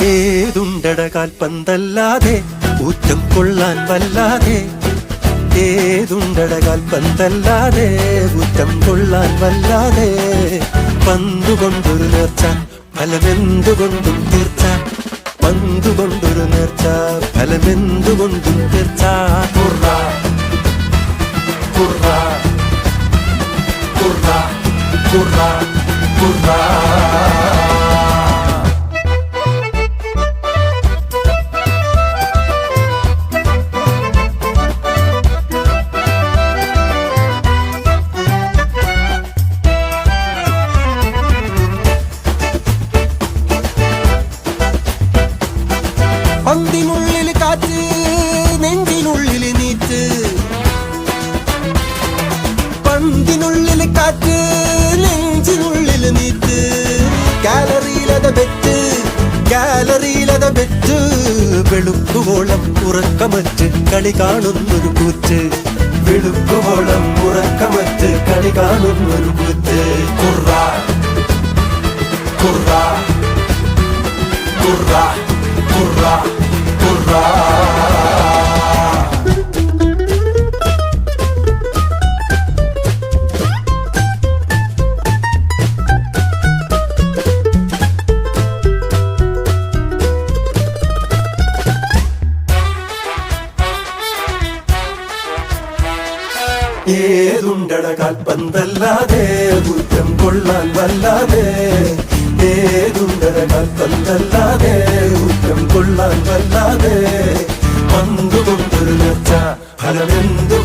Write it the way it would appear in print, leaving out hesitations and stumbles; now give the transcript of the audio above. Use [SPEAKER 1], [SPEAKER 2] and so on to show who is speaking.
[SPEAKER 1] ഏതുണ്ടട കാൽപന്തല്ലാതെ ഊറ്റം കൊള്ളാൻ വല്ലാതെ. ഏതുണ്ടട കാൽപന്തല്ലാതെ ഊറ്റം കൊള്ളാൻ വല്ലാതെ. പന്തുകൊണ്ടൊരു നേർച്ച ഫലമെന്തുകൊണ്ടും തീർച്ച. പന്തുകൊണ്ടൊരു നേർച്ച ഫലമെന്തുകൊണ്ടും തീർച്ച. കുറ കുറ കുറ കുറ കുറ. പന്തിനുള്ളിൽ കാറ്റ് നെഞ്ചിനുള്ളിൽ നീറ്റ്. പന്തിനുള്ളിൽ കാറ്റ് നെഞ്ചിനുള്ളിൽ നീറ്റ്. ഗാലറിയിലത ബെറ്റ് ഗാലറിയിലത ബെറ്റ്. വെളുക്കുവോളം ഉറക്കമറ്റ് കളി കാണുന്നൊരു കൂറ്റ്. വെളുക്കുവോളം ഉറക്കമറ്റ് കളി കാണുന്നൊരു കൂറ്റ്. കുറ കുറ കുറ കുറ കുറ. ഏതുണ്ടട കാൽപന്തല്ലാതെ ഊറ്റം കൊള്ളാൻ വല്ലാതെ. ഏതുണ്ടട കാൽപന്തല്ലാതെ ഊറ്റം കൊള്ളാൻ വല്ലാതെ. പന്തുകൊണ്ടൊരു നേർച്ച ഫലമെന്ത്